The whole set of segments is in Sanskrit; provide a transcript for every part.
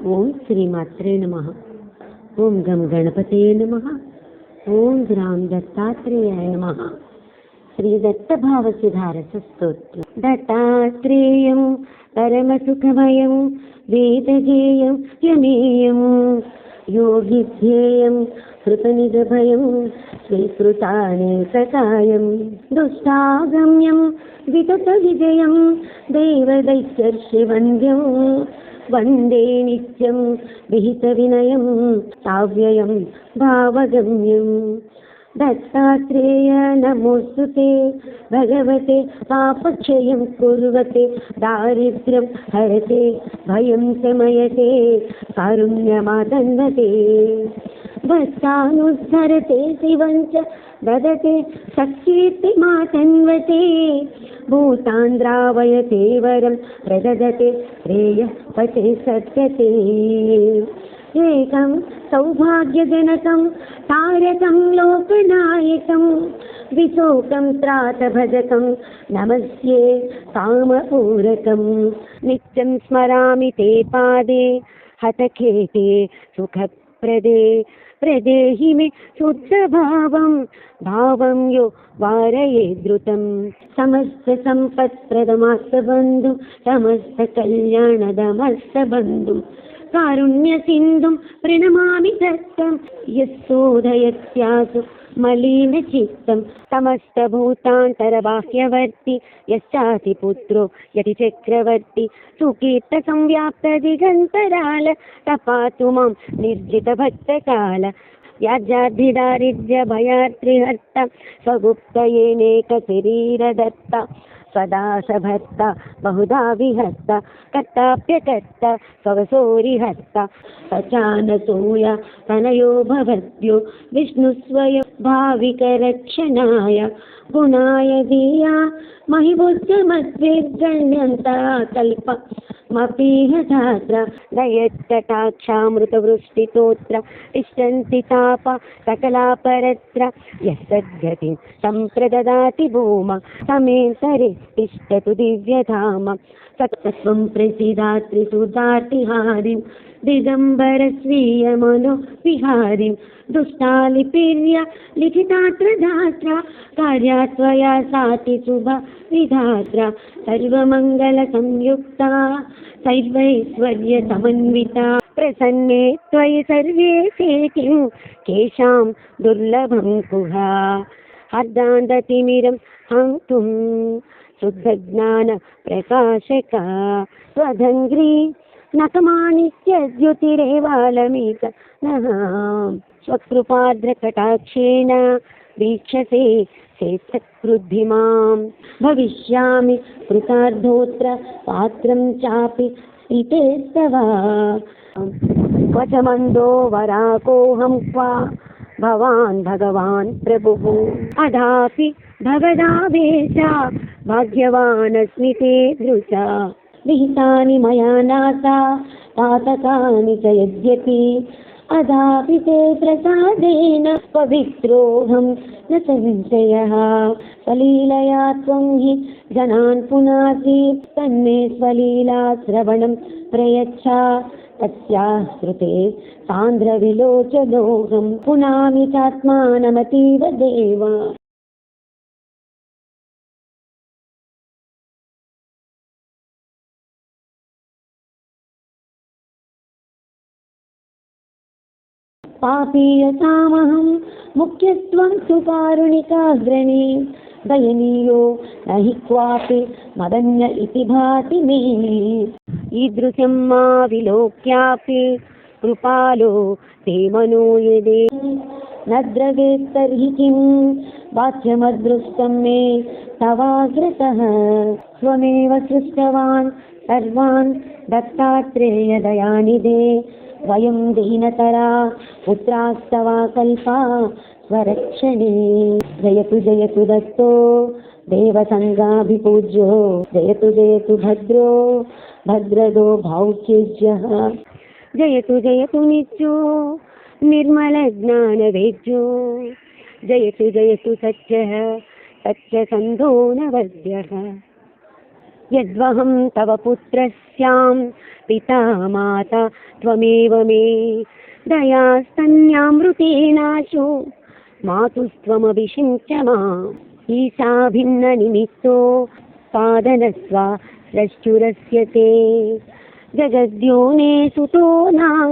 ओम श्रीमात्रे नमः। ओम गम गणपते नमः। ओम ग्राम दत्तात्रेयाय नमः। श्री दत्त भाव सुधारस स्तोत्र। दत्तात्रेयं परमसुखमयं वेदगेयं यमेयं योगिध्येयं हृतनिजभयं स्वीकृतानेककायं दुष्टागम्यं विततविजयं देवदैत्यर्षिवन्द्यं वन्दे नित्यं विहितविनयं साव्ययं भावगम्यं। दत्तात्रेय नमोस्तुते भगवते पापक्षयं कुर्वते दारिद्र्यं हरते भयं शमयते कारुण्यमादन्वते भक्तानुद्धरते शिवं च ददते शक्तिमातन्वते भूतान्द्रावयते वरं प्रददते श्रेयः पते सत्यते एकं सौभाग्यजनकं तारकं लोकनायकं विशोकं त्रातभजकं नमस्ये कामपूरकं नित्यं स्मरामि ते पादे हतखेते सुखप्रदे प्रदेहि मे शुद्धभावं भावं यो वारये द्रुतं समस्तसम्पत्प्रदमास्तबन्धु समस्तकल्याणदमस्तबन्धु कारुण्यसिन्धुं प्रणमामि दत्तं यस्सोदयत्यासु मलिनचित्तं समस्तभूतान्तरबाह्यवर्ति यश्चातिपुत्रो यतिचक्रवर्ति सुकीर्तसंव्याप्तदिगन्तराल तपातु मां निर्जितभक्तकाल याज्याद्धिदारिद्र्यभयात्रिहर्त स्वगुप्तयेनेकशरीरदत्त सदा सभत्त बहुधा विहत्त कर्ताप्यकर्त स्ववसोरिहत्त सचानसूय तनयो भवद्यो विष्णुस्वयं भाविकरक्षणाय गुणाय धीया महिबुद्धमद्विर्गण्यन्ता कल्प मपीह धात्र दयत्कटाक्षामृतवृष्टितोत्र तिष्ठन्ति ताप सकलापरत्र यस्तद्गतिं सम्प्रददाति भूम समेतरे तिष्ठतु दिव्यधाम सत्त्वं प्रसीदात्रिसुधार्तिहारिं दिगम्बरस्वीयमनो विहारिं दुष्टालिपिर्य लिखितात्र धात्रा कार्या त्वया साति शुभ विधात्रा सर्वमङ्गलसंयुक्ता सर्वैश्वर्यसमन्विता प्रसन्ने त्वयि सर्वे सेतिं केषां दुर्लभं कुहा अर्धान्धतिमिरं हन्तुं शुद्धज्ञानप्रकाशका स्वधङ्घ्री नकमाणिक्यद्युतिरेवालमीक नः स्वकृपार्द्रकटाक्षेण वीक्षसे चेत्सत्कृद्धि मां भविष्यामि कृतार्थोऽत्र पात्रं चापि स्थितेस्तव क्वचमन्दो वराकोऽहं क्वा भवान् भगवान् प्रभुः अधापि भगदावेशा भाग्यवानस्मि ते दृशा विहितानि मया नासा पातकानि च यद्यपि अदापि ते प्रसादेन पवित्रोऽहं न संशयः स्वलीलया त्वं हि जनान् पुनासि तन्मे स्वलीलाश्रवणं प्रयच्छ तस्याः श्रुते सान्द्रविलोचनोऽहं पुनामि चात्मानमतीव देव। पापीयतामहं मुख्यत्वं सुकारुणिकाग्रणी दयनीयो न हि क्वापि मदन्य इति भाति मे ईदृशं मा विलोक्यापि कृपालो ते मनो यदे न द्रवेत् तर्हि किं वाच्यमदृष्टं मे तवाग्रतः स्वमेव सृष्टवान् सर्वान् दत्तात्रेयदयानिधे वयं दीनतरा पुत्रास्तवा कल्पा स्वरक्षणे जयतु जयतु दत्तो देवसङ्गाभिपूज्यो जयतु जयतु भद्रो भद्रदो भावचिज्यः जयतु जयतु नित्यो निर्मलज्ञानवेद्यो जयतु जयतु सत्यः सत्यसन्धो नवद्यः। यद्वहं तव पुत्रस्यां पिता माता त्वमेव मे दयास्तन्यामृतेनाशो मातुस्त्वमभिषिञ्च माम् ईशा भिन्ननिमित्तो पादनस्वा स्रष्टुरस्य ते जगद्योने सुतो नां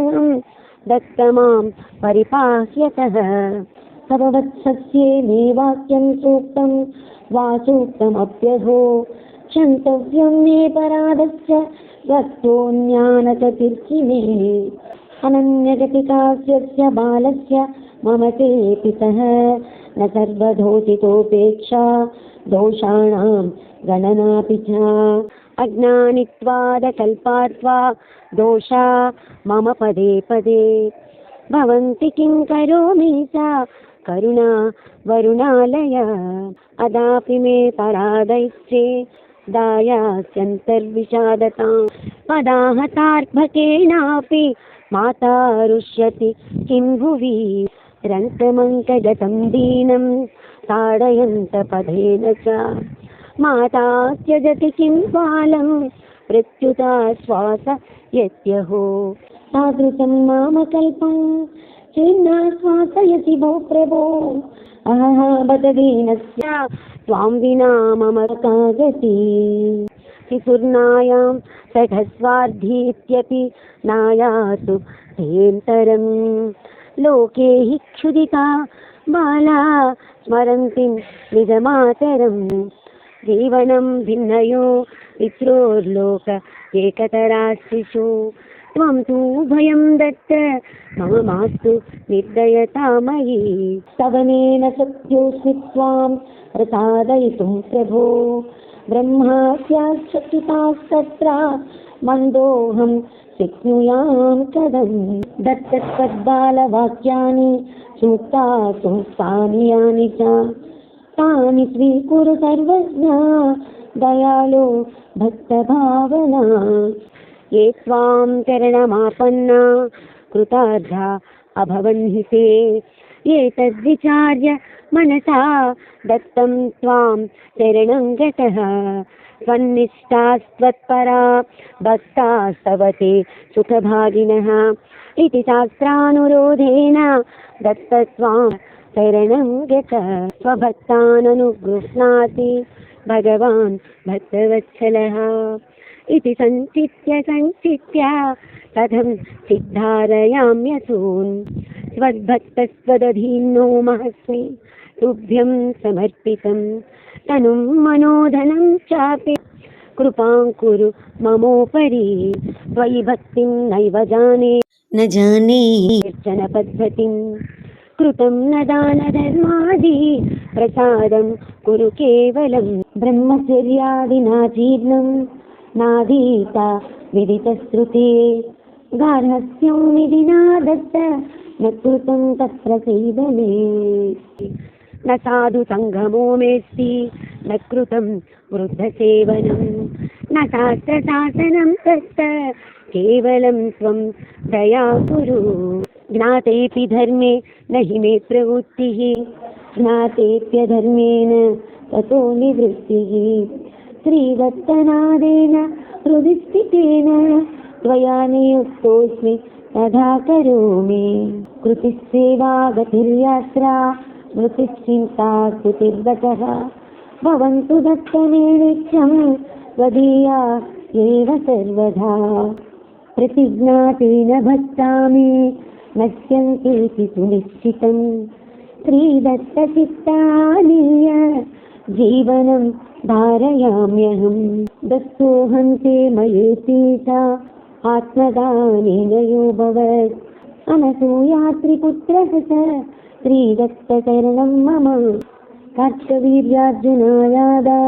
दत्तमां परिपाह्यतः तव वत्सस्ये मे वाक्यं सूक्तं वासूक्तमप्यधो क्षन्तव्यं मे परादस्य वक्तोऽन्यानचतिर्हि मे अनन्यगतिकास्यस्य बालस्य मम ते पितः न सर्वधोषितोपेक्षा दोषाणां गणनापि च अज्ञानित्वादकल्पात्वा दोषा मम पदे पदे भवन्ति किं करोमि सा करुणा वरुणालय अदापि मे परादैश्चे दायास्यन्तर्विषादतां पदाहतार्भकेनापि माता रुष्यति किं भुवि रन्तमङ्कगतं दीनं ताडयन्तपदेन च माता त्यजति किं बालं प्रत्युता श्वास यत्यहो तादृशं मामकल्पं चिन्नाश्वासयसि भो प्रभो अहः बतदीनस्य त्वां विना मम का गतिः शिशुर्नायां सठस्वार्धीत्यपि नायातु हेन्तरं लोके हि क्षुदिता बाला स्मरन्तीं निजमातरं जीवनं भिन्नयो पित्रोर्लोक एकतराशिशु त्वं तु भयं दत्त मम मास्तु निर्दयता मयि स्तवनेन सत्योऽस्मि त्वां प्रसादयितुं प्रभो ब्रह्मास्याश्चकितास्तत्र मन्दोऽहं शक्नुयां कदं दत्तत्वद्बालवाक्यानि सूक्तानि यानि च तानि स्वीकुरु सर्वज्ञा दयालो भक्तभावना ये त्वां चरणमापन्ना कृतार्था अभवन् ते ये तद्विचार्य मनसा दत्तं त्वां शरणं गतः त्वन्निष्ठास्त्वत्परा भक्तास्तव ते सुखभागिनः इति शास्त्रानुरोधेन दत्तत्वां शरणं गतः स्वभक्ताननुगृह्णाति भगवान् भक्तवत्सलः इति सञ्चित्य कथं सिद्धारयाम्यसून् स्वद्भक्तस्त्वदधीनो महस्मि तुभ्यं समर्पितं तनुं मनोधनं चापि कृपां कुरु ममोपरि त्वयि भक्तिं नैव जाने न जाने अर्चनपद्धतिं कृतं न दानधर्मादि प्रसादं कुरु केवलं ब्रह्मचर्यादिना जीर्णं नादीता विदितश्रुते गार्हस्थ्यं विधिना दत्त न कृतं तत्र सीदने न साधु सङ्गमो मेस्ति न कृतं वृद्धसेवनं न शास्त्रशासनं तत्र केवलं त्वं दया कुरु ज्ञातेऽपि धर्मे न हि मे प्रवृत्तिः ज्ञातेऽप्यधर्मेण ततो निवृत्तिः श्रीदत्तनादेन हृदि स्थितेन त्वया नियुक्तोऽस्मि तथा करोमि कृतिस्सेवा गतिर्यात्रा मृतिश्चिन्ता स्तुतिर्वचः भवन्तु दत्तमे नित्यं त्वदीया एव सर्वदा प्रतिज्ञातेन भक्तामि नश्यन्तीति सुनिश्चितं श्रीदत्तचित्तानीय जीवनं धारयाम्यहं दत्तोऽहं ते मयेति च आत्मदानेन यो भवत् अनसूयात्रिपुत्रः च श्रीदत्तचरणं मम कार्तवीर्यार्जुनायादा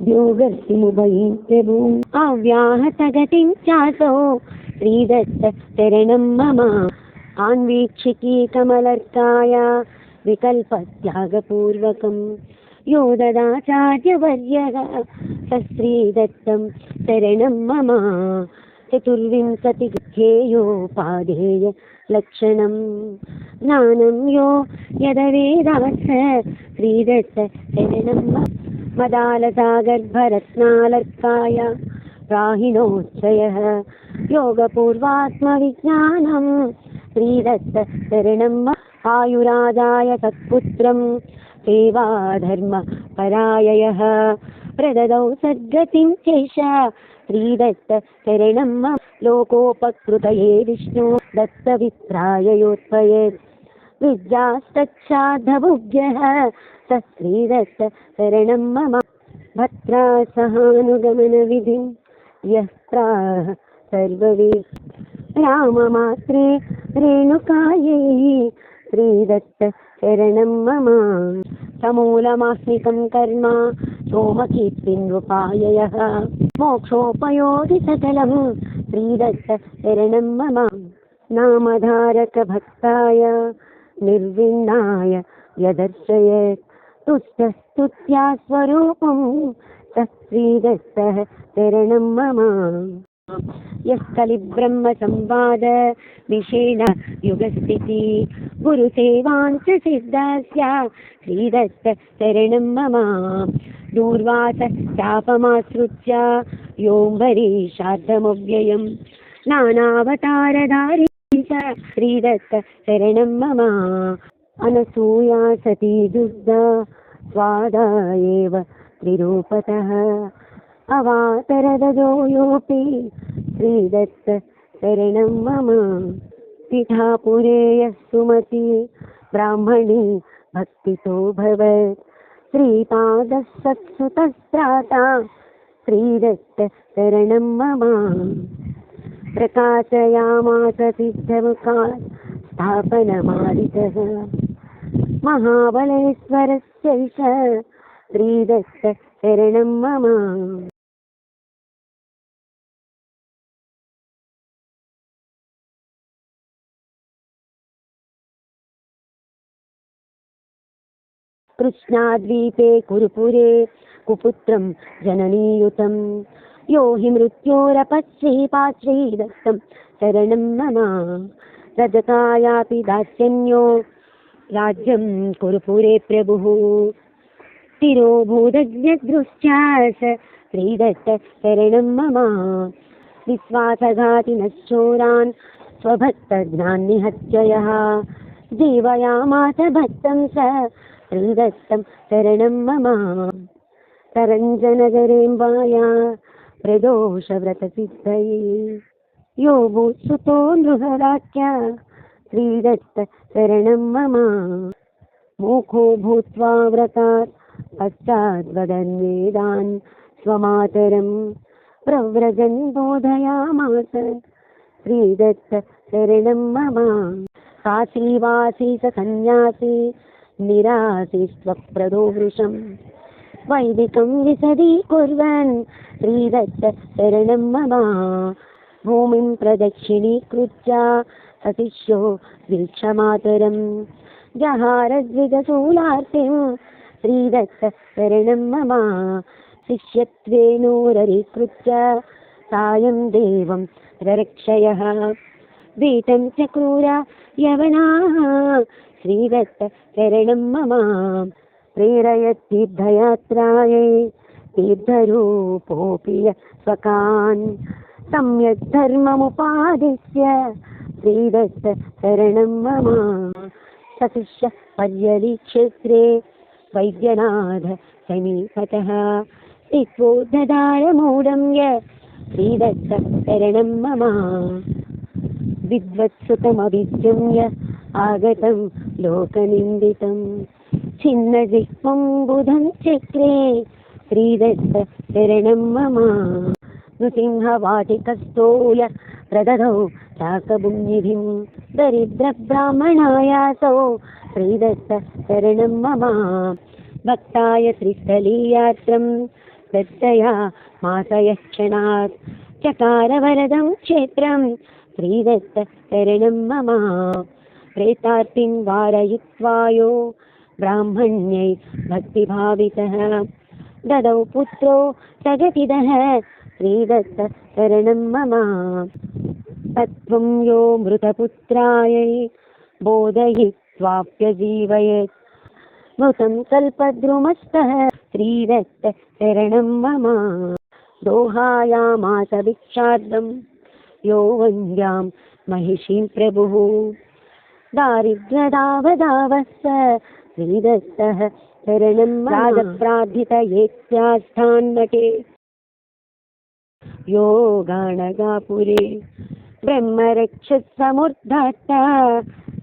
योगर्षिमुभयं प्रभुम् अव्याहतगतिं चासौ श्रीदत्तचरणं मम आन्वीक्षिकी कमलर्काय विकल्पत्यागपूर्वकं यो ददाचार्यवर्यः स श्रीदत्तं शरणं मम चतुर्विंशतिगुह्येयोपादेय लक्षणं ज्ञानं यो यदवेदात् श्रीदत्त शरणं मदालसागर्भरत्नालर्काय राहिणोच्चयः योगपूर्वात्मविज्ञानं श्रीदत्त शरणं आयुरादाय सत्पुत्रं सेवाधर्मपराययः प्रददौ सद्गतिं चैष श्रीदत्त शरणं लोकोपकृतये विष्णु दत्तविप्राययोत्पयेत् विद्यास्तच्छाद्धभुभ्यः स श्रीदत्त शरणं मम भद्रा सहानुगमनविधिं यः प्राह सर्वविद् राममात्रे रेणुकायै श्रीदत्त शरणं मम समूलमास्मिकं कर्म सोमकीर्तिन्नुपाययः मोक्षोपयोगि सकलं श्रीदत्त शरणं मम नामधारकभक्ताय निर्विण्णाय यदर्शयेत् तुष्टस्तुत्या स्वरूपं तत्श्रीदत्तः शरणं मम यः कलिब्रह्मसंवाद विषेण युगस्थिति गुरुसेवाञ्च सिद्धस्य श्रीदत्त शरणं मम दूर्वास शापमाश्रित्य योऽम्बरीशार्धमव्ययं नानावतारधारी श्रीदत्त शरणं मम अनसूया सती दुर्गा स्वादा एव त्रिरूपतः अवातरदजो योऽपि श्रीदत्त शरणं मम पिठापुरे यः सुमति ब्राह्मणी भक्तितो भवत् श्रीपादः सत्सुतस्त्राता श्रीदत्त शरणं मम प्रकाशयामास सिद्धमुखात् स्थापनमादितः महाबलेश्वरस्यैष श्रीदत्त शरणं मम कृष्णाद्वीपे कुरुपुरे कुपुत्रं जननीयुतं यो हि मृत्योरपश्रीपाश्रीदत्तं शरणं मम रजकायापि दास्यन्यो राज्यं कुरुपुरे प्रभुः तिरोभूतज्ञदृश्चास श्रीदत्त शरणं मम विश्वासघातिनश्चोरान् स्वभक्तज्ञान्निहत्ययः जीवयामास भक्तं स श्रीदत्तं शरणं मम तरञ्जनगरेम्बाया प्रदोषव्रतसिद्धये यो भूत्सुतो नृहराख्य श्रीदत्त शरणं मम मूखो भूत्वा व्रतात् पश्चाद्वदन्वेदान् स्वमातरं प्रव्रजन् बोधयामास श्रीदत्त शरणं मम काशीवासी स सन्न्यासी निराशीस्त्वप्रदो वृषं वैदिकं विशदीकुर्वन् श्रीदत्त शरणं मम भूमिं प्रदक्षिणीकृत्य सशिष्यो वीक्षमातरं जहारद्विजशूलार्तिं श्रीदत्त शरणं मम शिष्यत्वेनोररीकृत्य सायं देवं ररक्षयः वीतं च क्रूरा यवनाः श्रीदत्त शरणं मम प्रेरयतीर्थयात्रायै तीर्थरूपोऽपि स्वकान् सम्यक् धर्ममुपादिश्य श्रीदत्त शरणं मम सशिष्य पर्यलिक्षेत्रे वैद्यनाथ समीपतः स्थित्वोद्धदारमूढं य श्रीदत्त शरणं मम विद्वत्सुतमभिद्यम्य आगतं लोकनिन्दितं छिन्नजिह्वं बुधं चक्रे श्रीदत्त शरणं मम नृसिंहवाटिकस्थोय प्रददौ शाकभुञ्जिभिं दरिद्रब्राह्मणायासौ श्रीदत्त शरणं मम भक्ताय श्रीस्थलीयात्रं दत्तया मासयक्षणात् चकारवरदं क्षेत्रं श्रीदत्त शरणं मम प्रेतार्तिं वारयित्वा यो ब्राह्मण्यै भक्तिभावितः ददौ पुत्रो सगतिदः श्रीदत्त शरणं मम तत्त्वं यो मृतपुत्रायै बोधयित्वाप्यजीवयेत् स्मृतं कल्पद्रुमस्तः श्रीदत्तशरणं मम दोहायामास भिक्षार्थं यो वन्द्यां महिषीं प्रभुः दारिद्र्यदावदावस्य श्रीदत्तः शरणं राजप्रार्थितयेत्यास्थान्नटे यो गाणगापुरे ब्रह्मरक्षसमुद्धात्ता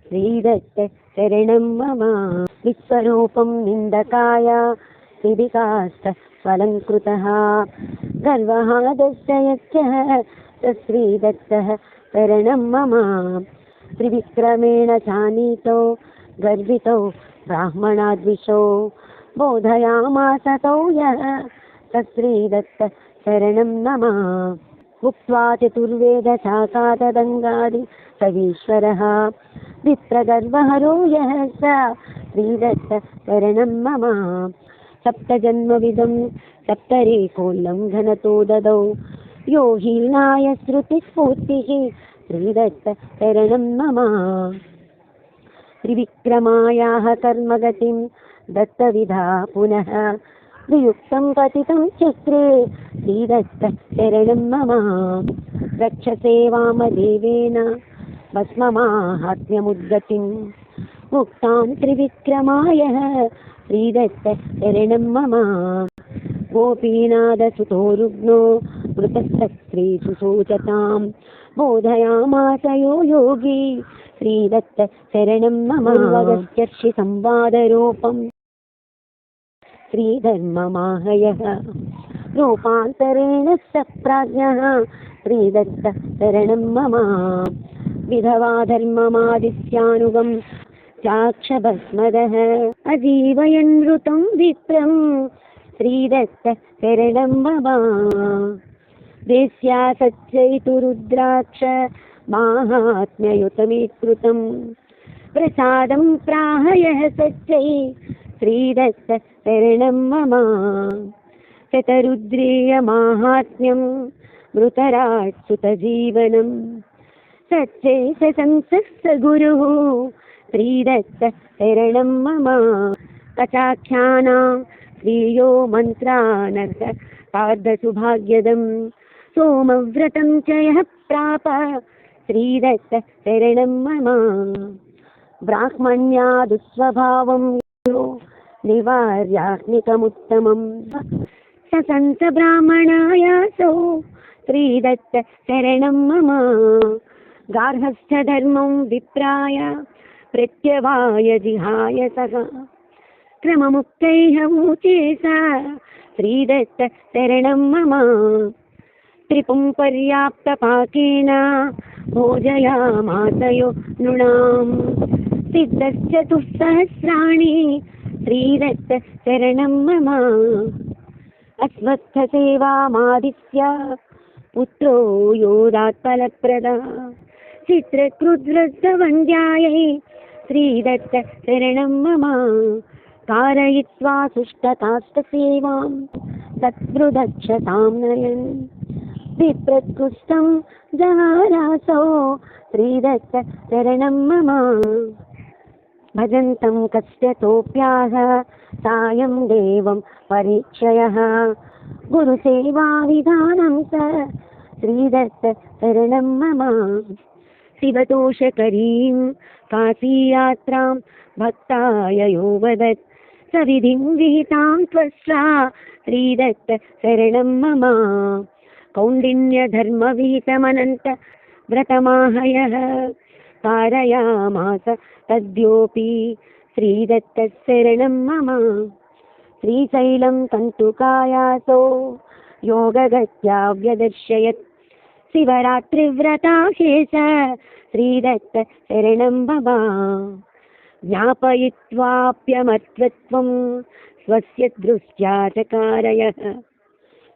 श्रीदत्तशरणं मम विश्वरूपं निन्दकाय श्रीविकासस्वलङ्कृतः गर्वः दर्शयत्यः स श्रीदत्तः शरणं मम त्रिविक्रमेण चानीतो गर्वितो ब्राह्मणाद्विषो बोधयामास तौ यः स श्रीदत्तशरणं नमः उक्त्वा चतुर्वेदशाखादङ्गादि सवीश्वरः विप्रगर्वहरो यः स श्रीदत्तशरणं मम सप्तजन्मविदं सप्तरेकोल्लङ्घनतो ददौ यो हीनाय श्रुतिस्फूर्तिः श्रीदत्तशरणं मम त्रिविक्रमायाः कर्मगतिं दत्तविधा पुनः वियुक्तं पतितं चक्रे श्रीदत्तशरणं मम रक्षसे वामदेवेन भस्ममाहात्म्यमुद्गतिं मुक्तां त्रिविक्रमायः श्रीदत्तशरणं मम गोपीनाथसुतो रुग्णो मृतस्तस्त्रीषु शोचतां बोधयामास यो योगी श्रीदत्तशरणं मम वगस्यर्षि संवादरूपं श्रीधर्ममाहयः रूपान्तरेण स प्राज्ञः श्रीदत्तशरणं मम विधवा धर्ममादिस्यानुगं चाक्षभस्मदः अजीवयन्नृतं विप्रं श्रीदत्तशरणं मम वेश्या सच्चैतु रुद्राक्ष माहात्म्ययुतमीकृतं प्रसादं प्राहयः सच्चै श्रीदत्तशरणं मम शतरुद्रीयमाहात्म्यं मृतराट्सुतजीवनं सच्चै ससंसः गुरुः श्रीदत्तशरणं मम कटाख्यानां श्रीयो मन्त्रानर्थ पार्धसुभाग्यदं सोमव्रतं च यः प्राप श्रीदत्तशरणं मम ब्राह्मण्यादुस्वभावं यो निवार्यात्मिकमुत्तमं ससन्त ब्राह्मणायासो श्रीदत्तशरणं मम गार्हस्थ्यधर्मं विप्राय प्रत्यवाय जिहाय सः क्रममुक्तैः ऊचे सा श्रीदत्तशरणं मम त्रिपुं पर्याप्तपाकेन भोजयामासयो नृणां सिद्धश्चतुस्सहस्राणि श्रीदत्तशरणं मम अश्वत्थसेवामादित्य पुत्रो योदात्फलप्रदा चित्रकृद्वृद्धवन्द्यायै श्रीदत्तशरणं मम कारयित्वा सुष्ठतास्तसेवां सत्कृदक्षतां नयन् विप्रत्कृष्टं जहारासौ श्रीदत्तशरणं मम भजन्तं कस्यतोऽप्याः सायं देवं परीक्षयः गुरुसेवाविधानं स श्रीदत्तशरणं मम शिवतोषकरीं काशीयात्रां भक्ताय यो वदत् सविधिं विहितां त्वष्टा श्रीदत्तशरणं मम कौण्डिन्यधर्मविहितमनन्त व्रतमाहयः कारयामास तद्योऽपि श्रीदत्तशरणं मम श्रीशैलं कन्तुकायासो योगगत्या व्यदर्शयत् शिवरात्रिव्रताशेष श्रीदत्तशरणं मम ज्ञापयित्वाप्यमत्वत्वं स्वस्य दृष्ट्या चकारयः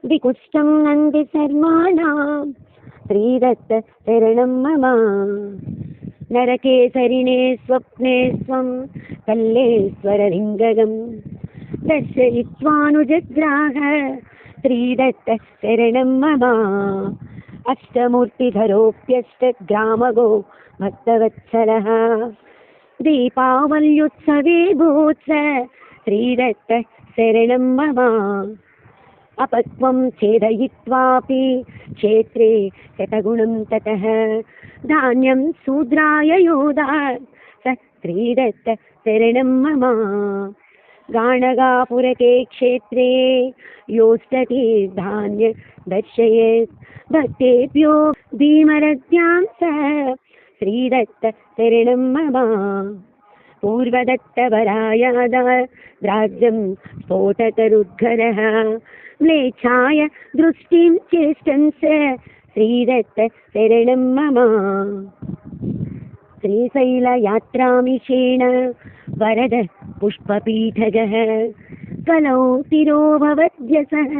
विकुष्ठं नन्दिशर्माणां श्रीदत्तशरणं मम नरकेसरिणे स्वप्ने स्वं कल्लेश्वरलिङ्गं दर्शयित्वानुजग्राह श्रीदत्तशरणं मम अष्टमूर्तिधरोऽप्यष्टग्रामगो भक्तवत्सलः दीपावल्युत्सवे भूत्स श्रीदत्त शरणं मम अपक्वं छेदयित्वापि क्षेत्रे शतगुणं ततः धान्यं शूद्राय योदात् स श्रीदत्त शरणं मम गाणगापुरके क्षेत्रे योष्टति धान्य दर्शयेत् भक्तेभ्यो धीमरत्यां स श्रीदत्त शरणं मम पूर्वदत्तवरायादाद्राज्यं स्फोटतरुद्गरः म्लेच्छाय दृष्टिं चेष्टं स श्रीदत्त शरणं मम श्रीशैलयात्रामिषेण वरद पुष्पपीठगः कलौ तिरोभवद्यसः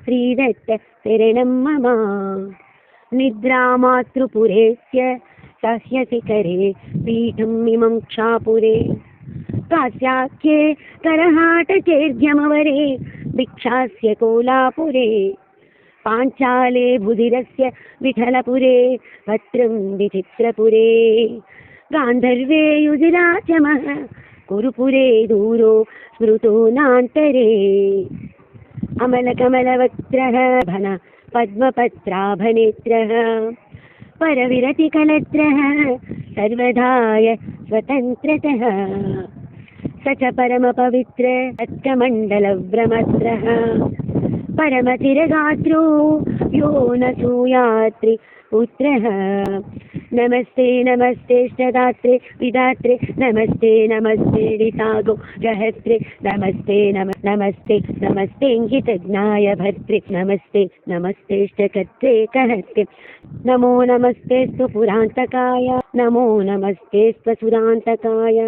श्रीदत्त शरणं मम निद्रामातृपुरेस्य सह्यशिखरे पीठमिमं क्षापुरे कास्याख्ये करहाटचेर्घ्यमवरे भिक्षास्य कोलापुरे पाञ्चाले बुधिरस्य विठलपुरे भद्रं विचित्रपुरे गान्धर्वे युधिराचमः कुरुपुरे दूरो स्मृतो नान्तरे अमलकमलवक्त्रः भन पद्मपत्राभनेत्रः परविरतिकलत्रः सर्वदाय स्वतन्त्रतः स च परमपवित्र अत्कमण्डलव्रमत्रः परमतिरगात्रो यो न सूयात्रि पुत्रः नमस्ते नमस्ते ष्टदात्रे विदात्रे नमस्ते नमस्ते वितागो गहत्रे नमस्ते नमस्ते नमस्तेङ्गितज्ञाय भर्त्रे नमस्ते नमस्तेष्टकर्त्रे कहत्रे नमो नमस्तेस्तु पुरान्तकाय नमो नमस्तेस्त्वसुरान्तकाय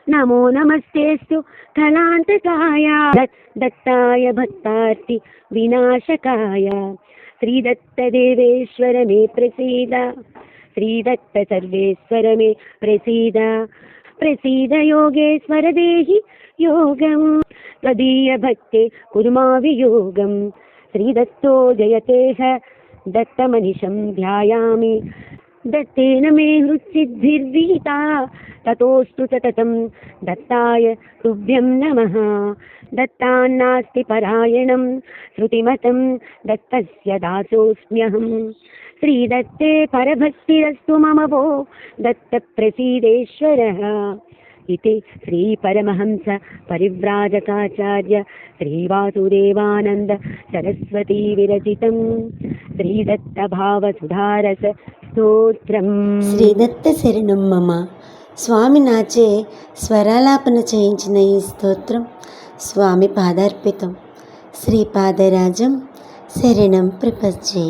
नमो नमस्तेस्तु कलान्तकाय दत्ताय भक्तार्ति विनाशकाय श्रीदत्तदेवेश्वर मे प्रसीद श्रीदत्त सर्वेश्वर मे प्रसीद प्रसीद योगेश्वर देहि योगं त्वदीय भक्ते कुर्मावियोगं श्रीदत्तो जयतेह दत्तमनिशं ध्यायामि दत्तेन मे हृत्सिद्धिर्विहिता ततोऽस्तु सततं दत्ताय तुभ्यं नमः दत्तान्नास्ति परायणं श्रुतिमतं दत्तस्य दासोऽस्म्यहं श्रीदत्ते परभक्तिरस्तु मम वो दत्तप्रसीदेश्वरः इति श्रीपरमहंस परिव्राजकाचार्य श्रीवासुदेवानन्द सरस्वती विरचितं श्रीदत्तभावसुधारस స్తోత్రం. శ్రీదత్త శరణం మమ. స్వామి నాచే స్వరాలాపన చేయించిన ఈ స్తోత్రం స్వామి పాదార్పితం. శ్రీపాదరాజం శరణం ప్రపంచే.